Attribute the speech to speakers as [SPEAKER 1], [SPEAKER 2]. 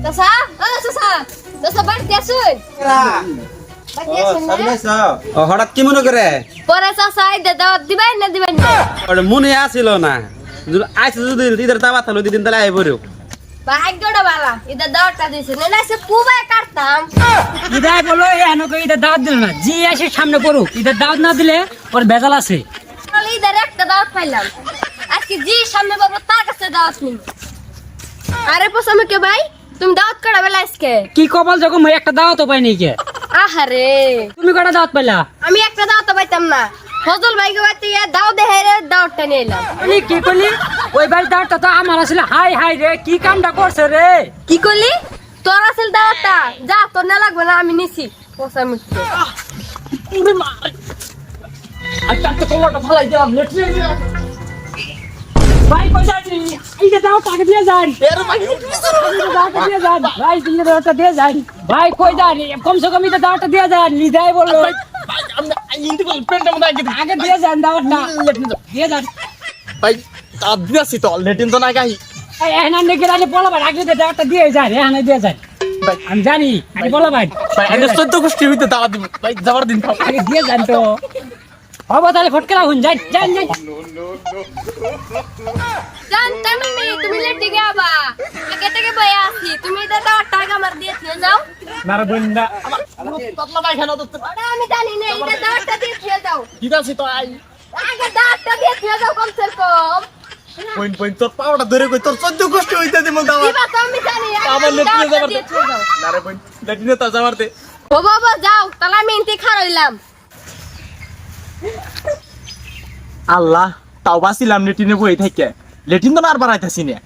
[SPEAKER 1] চাচা চাচা চাচা বাড়িতে আসুন
[SPEAKER 2] হঠাৎ কি মনে করে
[SPEAKER 1] পরে চাচা দাওয়াত দিবেন না দিবেন না
[SPEAKER 2] মনে আসিল না আইসে যদি ঈদের দাওয়াত হলো দিদিন তাহলে আই পড়ো
[SPEAKER 1] ভাগ্যটা ভালো ঈদের দাওয়াতটা দিয়েছে না সে পুবাই কাটতাম
[SPEAKER 3] ঈদের বলো এনকে ঈদের দাওয়াত দিল না জি আসে সামনে পড়ুক ঈদের দাওয়াত না দিলে ওর ভেজাল আছে
[SPEAKER 1] ঈদের একটা দাওয়াত পাইলাম আজকে জি সামনে বাবু তার কাছে দাওয়াত নিন আরে পোসামে কে ভাই তুমি দাওয়াত করা বেলা আজকে
[SPEAKER 3] কি কপাল যখন মই একটা দাওয়াতও পাই নাই কে
[SPEAKER 1] আহারে
[SPEAKER 3] তুমি কটা দাওয়াত পাইলা
[SPEAKER 1] আমি একটা দাওয়াত পাইতাম না ফজল ভাইকে বাড়িতে দাও দেহে দাওয়াতটা নিয়ে এলাম
[SPEAKER 3] আমি কি করলি ওই বাড়ির দাওয়াতটা তো আমার আসলে হাই হাই রে কি কামটা করছে রে
[SPEAKER 1] কি করলি তোর আসল দাওয়াতটা যা তোর না লাগবে না আমি নিছি পোসামে
[SPEAKER 3] আচ্ছা তো কলটা ফলাই দিলাম লেটে ভাই কইছা এইটা দাও টাকা দিয়ে যান এর ভাই দাওটা দিয়ে যান ভাই তুমি দাওটা দিয়ে যান ভাই কই যান কমসে কম এটা দাওটা দিয়ে যান নিদাই বললো
[SPEAKER 4] ভাই আমরা ইনতে বল পেন্টা মধ্যে
[SPEAKER 3] আগে দিয়ে যান দাওটা দিয়ে যান
[SPEAKER 4] ভাই দাদ দিছি তো লেটিন তো না গাই
[SPEAKER 3] এই এনান দেখে রাজে বলা ভাই আগে দাওটা দিয়ে যান এখানে দিয়ে যান
[SPEAKER 4] ভাই
[SPEAKER 3] আমি জানি আগে বলা ভাই
[SPEAKER 4] ভাই এনে 14 গোষ্ঠী হইতে দাওয়াত দিব ভাই যাবার দিন খাও
[SPEAKER 3] আগে দিয়ে যান তো বাবা তাহলে ফটকরা হুন যান যান যান
[SPEAKER 1] জানতাম আমি তুমি লেটে যাবা আগে থেকে বই আসি তুমি এটা দাওয়াতটা আমার দিয়ে দিয়ে যাও
[SPEAKER 3] মার বন্ধা
[SPEAKER 4] ততলা ভাই খানো তো
[SPEAKER 1] আরে আমি জানি না এটা দাওয়াতটা দিয়ে দিয়ে দাও
[SPEAKER 4] কি আছে তো আই
[SPEAKER 1] আগে দাওয়াতটা দিয়ে দিয়ে দাও কমসে কম
[SPEAKER 4] পয়েন্ট পয়েন্ট তোর পাওয়াটা ধরে কই তোর 14 গোষ্ঠী হইতে দিমু দাওয়াত
[SPEAKER 1] দিবা তো আমি জানি
[SPEAKER 4] আমার লেটিনে যাবার
[SPEAKER 1] দিয়ে দিয়ে দাও
[SPEAKER 4] না রে পয়েন্ট লেটিনে তা যাবার দে
[SPEAKER 1] ও বাবা যাও তাহলে আমি ইনতে খারইলাম
[SPEAKER 4] আল্লাহ তাও বাসিলাম লেটিনে বই থেকে লেটিন তো আর বাড়াইতাছি না